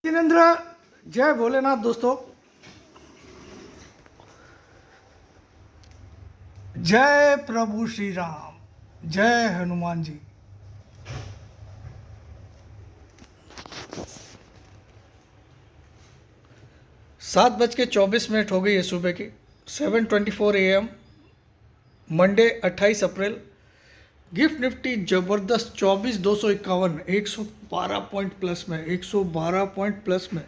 जिनेन्द्र, जय भोलेनाथ दोस्तों। जय प्रभु श्री राम, जय हनुमान जी। सात बज के 24 मिनट हो गई है सुबह की। 7:24 AM, Monday 28 April. Gift Nifty जबरदस्त 24,251, 112 पॉइंट प्लस में, 112 पॉइंट प्लस में।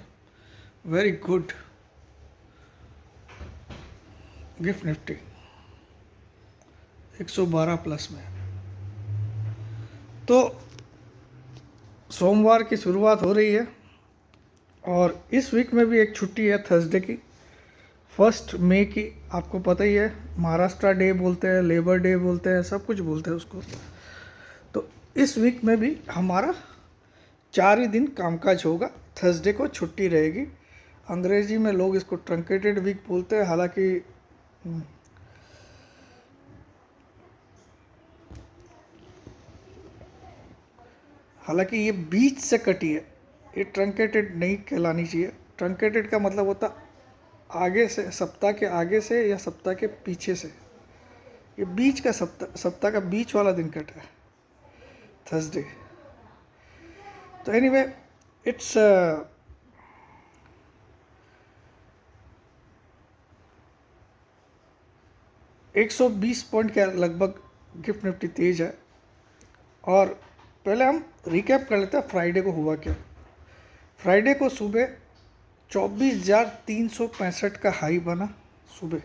Very good. Gift Nifty 112 plus में। तो सोमवार की शुरुआत हो रही है और इस वीक में भी एक छुट्टी है थर्सडे की, 1 मई की। आपको पता ही है, महाराष्ट्र डे बोलते हैं, लेबर डे बोलते हैं, सब कुछ बोलते हैं उसको। तो इस वीक में भी हमारा 4 ही दिन कामकाज होगा। थर्सडे को छुट्टी रहेगी। अंग्रेजी में लोग इसको ट्रंकेटेड वीक बोलते हैं, हालांकि ये बीच से कटी है। ये ट्रंकेटेड नहीं कहलानी चाहिए। ट्रंकेटेड का मतलब होता आगे से, सप्ताह के आगे से या सप्ताह के पीछे से। ये बीच का सप्ताह का बीच वाला दिन कटा है, थर्सडे। तो एनीवे, इट्स 120 पॉइंट के लगभग गिफ्ट निफ्टी तेज है। और पहले हम रिकैप कर लेते हैं फ्राइडे को हुआ क्या। फ्राइडे को सुबह 24,365 का हाई बना। सुबह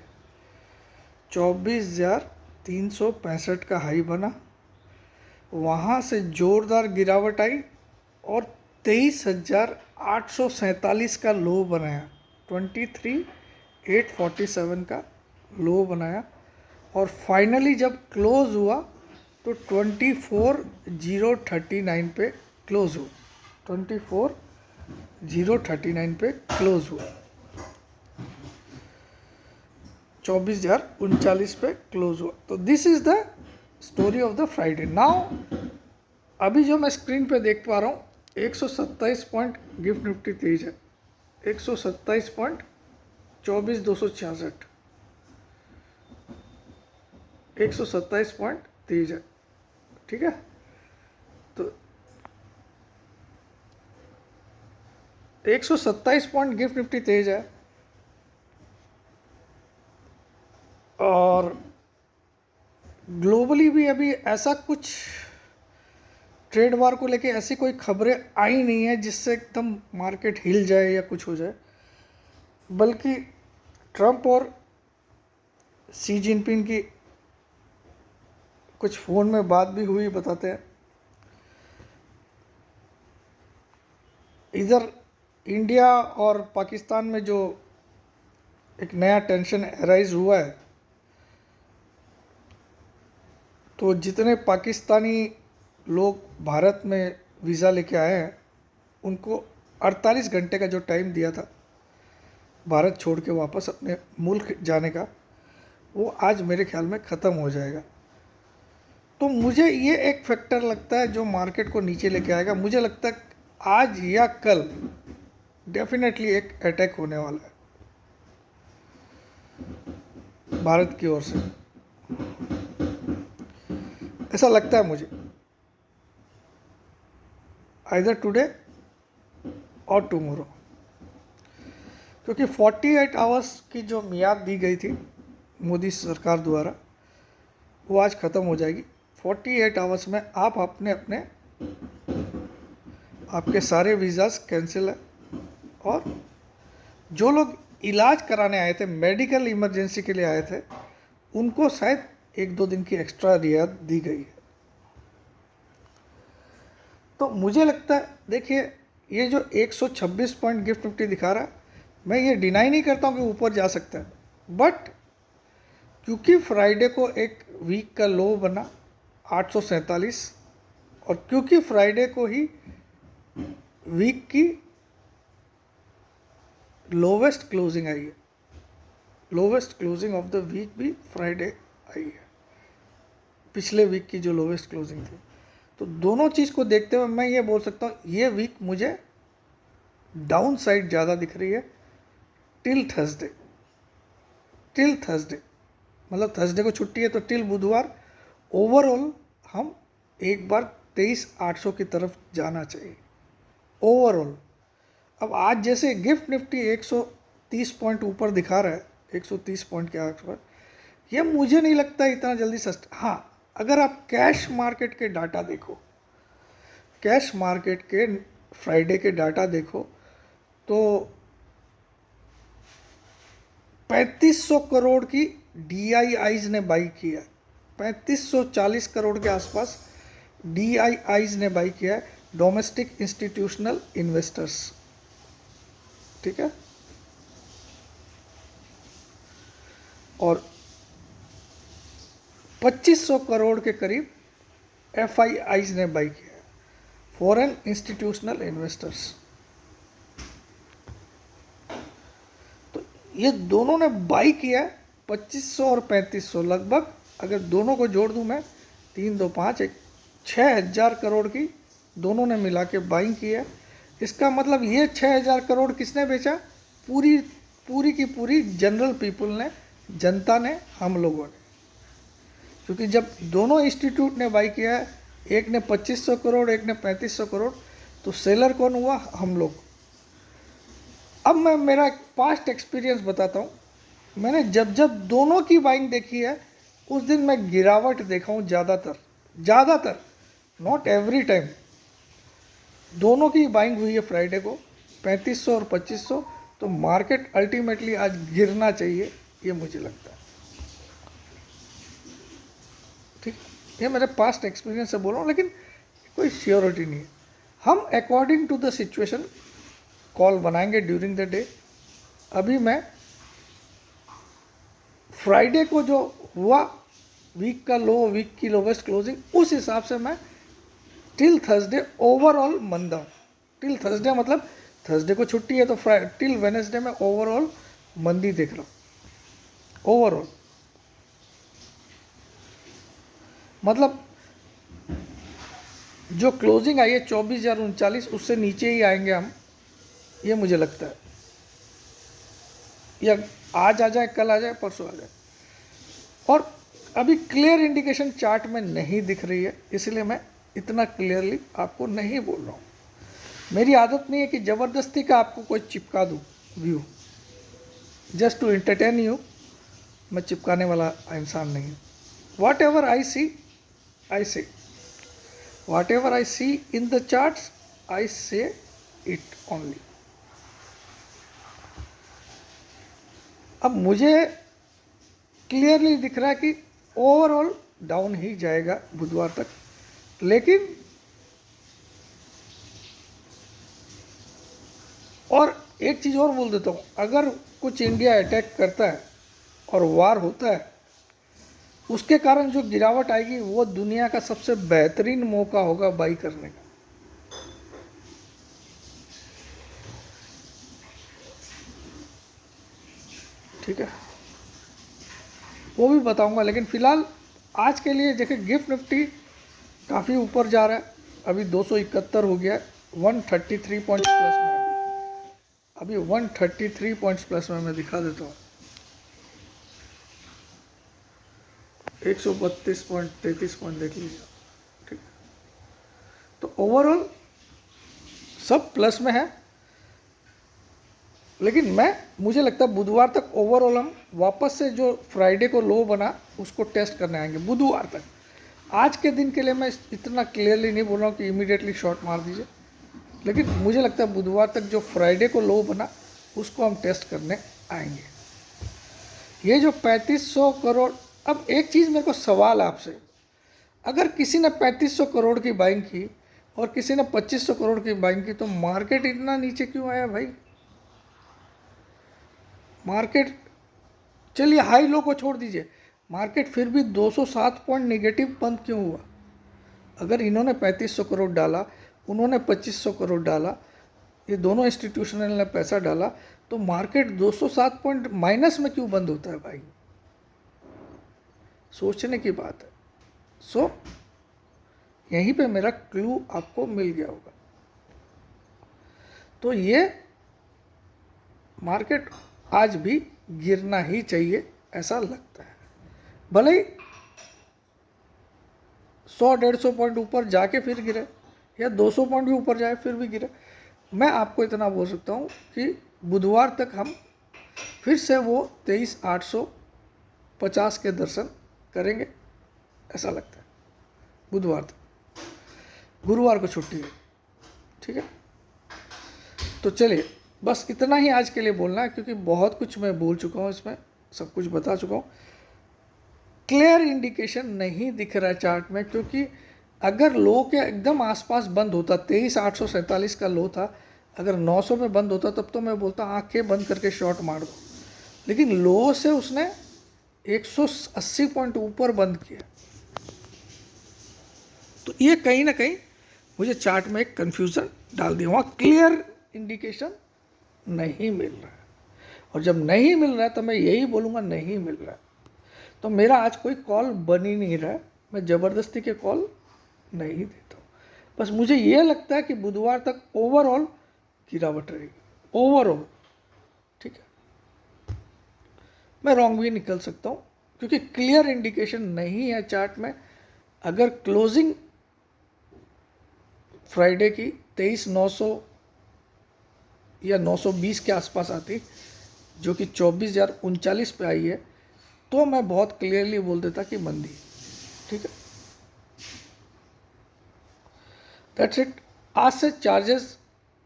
24,365 का हाई बना। वहाँ से ज़ोरदार गिरावट आई और 23,847 का लो बनाया। 23,847 का लो बनाया और फाइनली जब क्लोज हुआ तो 24,039 पे क्लोज हुआ। 24,039 पे क्लोज हुआ। 24,039 पे क्लोज हुआ। तो this is the story of the Friday. Now अभी जो मैं स्क्रीन पे देख पा रहा हूँ, 127 पॉइंट गिफ्ट निफ्टी तेज है। 127 पॉइंट 24,266, 127 पॉइंट तेज है। ठीक है, तो 127 पॉइंट गिफ्ट निफ्टी तेज है। और ग्लोबली भी अभी ऐसा कुछ ट्रेड वार को लेके ऐसी कोई खबरें आई नहीं है जिससे एकदम मार्केट हिल जाए या कुछ हो जाए। बल्कि ट्रंप और सी जिनपिंग की कुछ फ़ोन में बात भी हुई, बताते हैं। इधर इंडिया और पाकिस्तान में जो एक नया टेंशन अराइज हुआ है, तो जितने पाकिस्तानी लोग भारत में वीज़ा लेके आए हैं, उनको 48 घंटे का जो टाइम दिया था भारत छोड़ के वापस अपने मुल्क जाने का, वो आज मेरे ख्याल में ख़त्म हो जाएगा। तो मुझे ये एक फैक्टर लगता है जो मार्केट को नीचे लेके आएगा। मुझे लगता है आज या कल डेफिनेटली एक अटैक होने वाला है भारत की ओर से, ऐसा लगता है मुझे। आइदर टुडे और टुमारो, क्योंकि 48 आवर्स की जो मियाद दी गई थी मोदी सरकार द्वारा, वो आज ख़त्म हो जाएगी। 48 आवर्स में आप आपके सारे वीज़ास कैंसिल है। और जो लोग इलाज कराने आए थे, मेडिकल इमरजेंसी के लिए आए थे, उनको शायद 1-2 दिन की एक्स्ट्रा रियायत दी गई है। तो मुझे लगता है, देखिए, ये जो 126 पॉइंट गिफ्ट निफ्टी दिखा रहा है, मैं ये डिनाई नहीं करता हूँ कि ऊपर जा सकता है, बट क्योंकि फ्राइडे को एक वीक का लो बना 847, और क्योंकि फ्राइडे को ही वीक की लोवेस्ट क्लोजिंग आई है, lowest closing of the week भी फ्राइडे आई है, पिछले वीक की जो लोवेस्ट क्लोजिंग थी। तो दोनों चीज़ को देखते हुए मैं ये बोल सकता हूँ, ये वीक मुझे डाउन साइड ज़्यादा दिख रही है टिल थर्सडे। टिल थर्सडे मतलब थर्सडे को छुट्टी है तो टिल बुधवार ओवरऑल हम एक बार 23,800 की तरफ जाना चाहिए ओवरऑल। अब आज जैसे गिफ्ट निफ्टी 130 पॉइंट ऊपर दिखा रहा है, 130 पॉइंट के आसपास, ये मुझे नहीं लगता इतना जल्दी सस्ता। हाँ, अगर आप कैश मार्केट के डाटा देखो, कैश मार्केट के फ्राइडे के डाटा देखो तो 3500 करोड़ की DIIs ने बाई किया है, 3540 करोड़ के आसपास DIIs ने बाई किया है, डोमेस्टिक इंस्टीट्यूशनल इन्वेस्टर्स। ठीक है, और 2500 करोड़ के करीब FIIs ने बाई किया है, फॉरेन इंस्टीट्यूशनल इन्वेस्टर्स। तो ये दोनों ने बाई किया है 2500 और 3500 लगभग। अगर दोनों को जोड़ दूं मैं, 3 2 5 1 6000 करोड़ की दोनों ने मिला के बाइंग की है। इसका मतलब ये 6000 करोड़ किसने बेचा? पूरी की पूरी जनरल पीपल ने, जनता ने, हम लोगों ने। क्योंकि जब दोनों इंस्टीट्यूट ने बाई किया है, एक ने 2500 करोड़, एक ने 3500 करोड़, तो सेलर कौन हुआ? हम लोग। अब मैं मेरा एक पास्ट एक्सपीरियंस बताता हूँ। मैंने जब जब दोनों की बाइंग देखी है उस दिन मैं गिरावट देखा हूँ ज़्यादातर, नॉट एवरी टाइम। दोनों की बाइंग हुई है फ्राइडे को 3500 और 2500, तो मार्केट अल्टीमेटली आज गिरना चाहिए, ये मुझे लगता है। ठीक, ये मेरे पास्ट एक्सपीरियंस से बोल रहा हूँ, लेकिन कोई श्योरिटी नहीं है। हम according to the situation call बनाएंगे ड्यूरिंग द डे। अभी मैं फ्राइडे को जो हुआ, वीक का लो, वीक की लोवेस्ट क्लोजिंग, उस हिसाब से मैं टिल थर्सडे ओवरऑल मंदा हूँ। टिल थर्सडे मतलब थर्सडे को छुट्टी है तो टिल वेडनेसडे में ओवरऑल मंदी देख रहा हूँ। ओवरऑल मतलब जो क्लोजिंग आई है 24,039, उससे नीचे ही आएंगे हम, ये मुझे लगता है। या आज आ जाए, कल आ जाए, परसों आ जाए। और अभी क्लियर इंडिकेशन चार्ट में नहीं दिख रही है, इसलिए मैं इतना क्लियरली आपको नहीं बोल रहा हूँ। मेरी आदत नहीं है कि ज़बरदस्ती का आपको कोई चिपका दूँ view, just to entertain you. मैं चिपकाने वाला इंसान नहीं हूँ। What ever I see, I say, whatever I see in the charts, I say it only. अब मुझे क्लियरली दिख रहा है कि ओवरऑल डाउन ही जाएगा बुधवार तक, लेकिन और एक चीज़ और बोल देता हूँ, अगर कुछ इंडिया अटैक करता है और वार होता है, उसके कारण जो गिरावट आएगी वो दुनिया का सबसे बेहतरीन मौका होगा बाई करने का। ठीक है, वो भी बताऊंगा, लेकिन फिलहाल आज के लिए देखिए गिफ्ट निफ्टी काफ़ी ऊपर जा रहा है। अभी 271 हो गया है, 133 पॉइंट्स प्लस में अभी 133 पॉइंट्स प्लस में मैं दिखा देता हूँ। 132.33 पॉइंट देख लीजिए। ठीक, तो ओवरऑल सब प्लस में है, लेकिन मुझे लगता है बुधवार तक ओवरऑल हम वापस से जो फ्राइडे को लो बना उसको टेस्ट करने आएंगे बुधवार तक। आज के दिन के लिए मैं इतना क्लियरली नहीं बोल रहा हूँ कि इमीडिएटली शॉर्ट मार दीजिए, लेकिन मुझे लगता है बुधवार तक जो फ्राइडे को लो बना उसको हम टेस्ट करने आएंगे। ये जो 3500 करोड़, अब एक चीज़ मेरे को सवाल आपसे, अगर किसी ने 3500 करोड़ की बाइंग की और किसी ने 2500 करोड़ की बाइंग की, तो मार्केट इतना नीचे क्यों आया भाई? मार्केट, चलिए हाई लो को छोड़ दीजिए, मार्केट फिर भी 207 पॉइंट नेगेटिव बंद क्यों हुआ? अगर इन्होंने 3500 करोड़ डाला, उन्होंने 2500 करोड़ डाला, ये दोनों इंस्टीट्यूशनल ने पैसा डाला, तो मार्केट 207 पॉइंट माइनस में क्यों बंद होता है भाई? सोचने की बात है। सो यहीं पे मेरा क्लू आपको मिल गया होगा। तो ये मार्केट आज भी गिरना ही चाहिए ऐसा लगता है, भले ही 100-150 पॉइंट ऊपर जाके फिर गिरे या 200 पॉइंट भी ऊपर जाए फिर भी गिरे। मैं आपको इतना बोल सकता हूँ कि बुधवार तक हम फिर से वो 23,850 के दर्शन करेंगे ऐसा लगता है बुधवार तक। गुरुवार को छुट्टी है, ठीक है। तो चलिए बस इतना ही आज के लिए बोलना है, क्योंकि बहुत कुछ मैं बोल चुका हूँ, इसमें सब कुछ बता चुका हूँ। क्लियर इंडिकेशन नहीं दिख रहा है चार्ट में, क्योंकि अगर लो के एकदम आसपास बंद होता, 23,847 का लो था, अगर 900 में बंद होता तब तो मैं बोलता आंखें बंद करके शॉर्ट मार दो, लेकिन लो से उसने 180 पॉइंट ऊपर बंद किया। तो ये कहीं ना कहीं मुझे चार्ट में एक कन्फ्यूज़न डाल दिया, वहाँ क्लियर इंडिकेशन नहीं मिल रहा है। और जब नहीं मिल रहा है तो मैं यही बोलूँगा नहीं मिल रहा है। तो मेरा आज कोई कॉल बन ही नहीं रहा है, मैं ज़बरदस्ती के कॉल नहीं देता हूँ। बस मुझे ये लगता है कि बुधवार तक ओवरऑल गिरावट रहेगी, ओवरऑल, ठीक है। मैं रॉन्ग भी निकल सकता हूँ, क्योंकि क्लियर इंडिकेशन नहीं है चार्ट में। अगर क्लोजिंग फ्राइडे की 23,900 या 920 के आसपास आती, जो कि 24,039 पे आई है, तो मैं बहुत क्लियरली बोल देता कि मंदी, ठीक है। That's it. आज से चार्जेस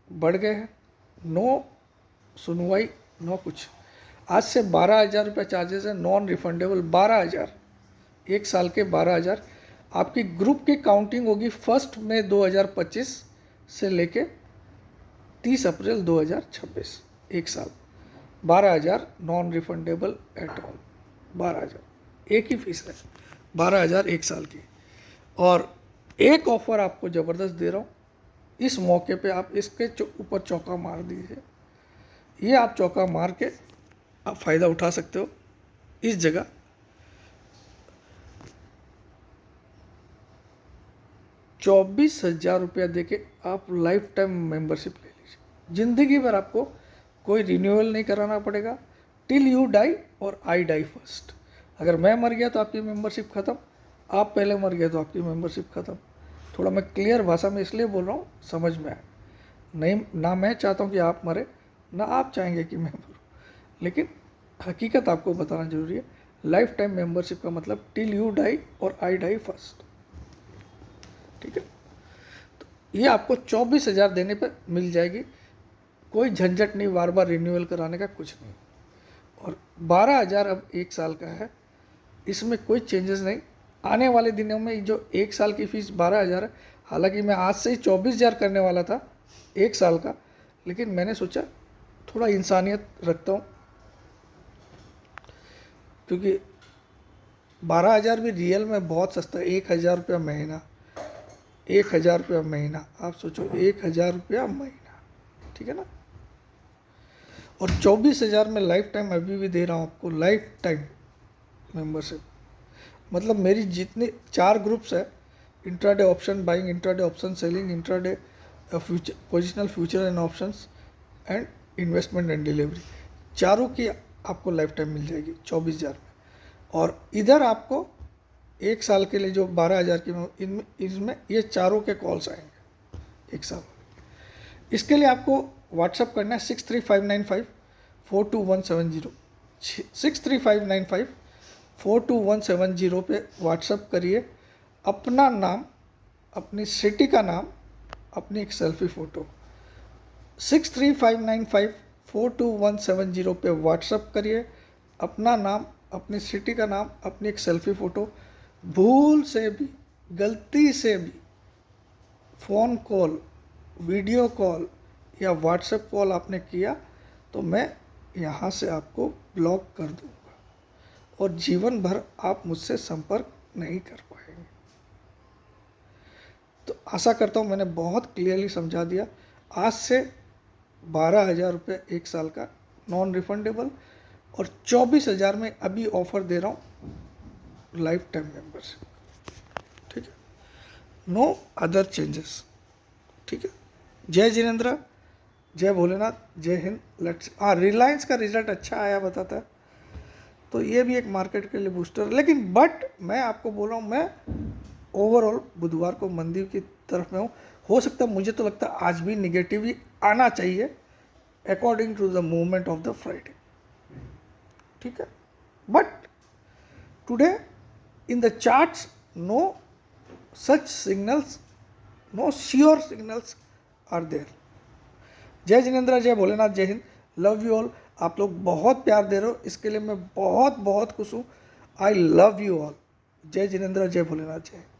बढ़ गए हैं, नो सुनवाई, नो कुछ। आज से 12,000 रुपये चार्जेस है, नॉन रिफंडेबल 12,000, एक साल के 12,000। आपकी ग्रुप की काउंटिंग होगी 1 मई 2025 से लेके 30 अप्रैल 2026, एक साल, 12,000 नॉन रिफंडेबल एट ऑल, 12,000 एक ही फीस है, 12,000 एक साल की। और एक ऑफर आपको ज़बरदस्त दे रहा हूँ, इस मौके पे आप इसके ऊपर चौका मार दीजिए। ये आप चौका मार के आप फ़ायदा उठा सकते हो। इस जगह 24,000 रुपया दे के आप लाइफ टाइम मेम्बरशिप ले लीजिए। ज़िंदगी भर आपको कोई रिन्यूअल नहीं कराना पड़ेगा, टिल यू डाई और आई डाई फर्स्ट। अगर मैं मर गया तो आपकी मेंबरशिप ख़त्म, आप पहले मर गए तो आपकी मेंबरशिप ख़त्म। थोड़ा मैं क्लियर भाषा में इसलिए बोल रहा हूँ, समझ में आए। नहीं, ना मैं चाहता हूँ कि आप मरे, ना आप चाहेंगे कि मैं मरूँ, लेकिन हकीकत आपको बताना ज़रूरी है। लाइफ टाइम मेंबरशिप का मतलब टिल यू डाई और आई डाई फर्स्ट, ठीक है। तो ये आपको 24,000 देने पर मिल जाएगी, कोई झंझट नहीं, बार बार रिन्यूअल कराने का कुछ नहीं। और 12,000 अब एक साल का है, इसमें कोई चेंजेस नहीं। आने वाले दिनों में जो एक साल की फ़ीस 12,000 है, हालांकि मैं आज से ही 24,000 करने वाला था एक साल का, लेकिन मैंने सोचा थोड़ा इंसानियत रखता हूँ, क्योंकि 12,000 भी रियल में बहुत सस्ता है। 1,000 रुपया महीना, 1,000 रुपया महीना, आप सोचो 1,000 रुपया महीना, ठीक है ना। और 24,000 में लाइफ टाइम अभी भी दे रहा हूँ आपको, लाइफ टाइम मेंबरशिप। मतलब मेरी जितनी 4 ग्रुप्स है, intraday option buying, intraday option selling, intraday future positional future and options and investment and delivery, चारों की आपको लाइफ टाइम मिल जाएगी 24,000 में। और इधर आपको एक साल के लिए जो 12,000 की, इनमें इसमें ये चारों के कॉल्स आएंगे एक साल। इसके लिए आपको व्हाट्सअप करना है 6359542170, 6359542170 पे व्हाट्सअप करिए। अपना नाम, अपनी सिटी का नाम, अपनी एक सेल्फी फ़ोटो 6359542170 पे व्हाट्सअप करिए। अपना नाम, अपनी सिटी का नाम, अपनी एक सेल्फी फ़ोटो। भूल से भी, गलती से भी फ़ोन कॉल, वीडियो कॉल या व्हाट्सएप कॉल आपने किया तो मैं यहाँ से आपको ब्लॉक कर दूँगा और जीवन भर आप मुझसे संपर्क नहीं कर पाएंगे। तो आशा करता हूँ मैंने बहुत क्लियरली समझा दिया। आज से 12,000 रुपये एक साल का नॉन रिफंडेबल, और 24,000 में अभी ऑफ़र दे रहा हूँ लाइफ टाइम मेंबरशिप, ठीक है। नो अदर चेंजेस, ठीक है। जय जिनेंद्र, जय भोलेनाथ, जय हिंद। लेट्स, हाँ, रिलायंस का रिजल्ट अच्छा आया बताता है, तो ये भी एक मार्केट के लिए बूस्टर। लेकिन बट मैं आपको बोल रहा हूँ, मैं ओवरऑल बुधवार को मंदी की तरफ में हूँ। हो सकता है, मुझे तो लगता है आज भी निगेटिव ही आना चाहिए according to the movement of the Friday, ठीक है। But today in the charts no such signals, no sure signals are there. Jai Jinendra, जय भोलेनाथ, जय हिंद, लव यू ऑल। आप लोग बहुत प्यार दे रहे हो, इसके लिए मैं बहुत बहुत खुश हूँ। I love you all. जय जिनेन्द्र, जय भोलेनाथ, जय हिंद।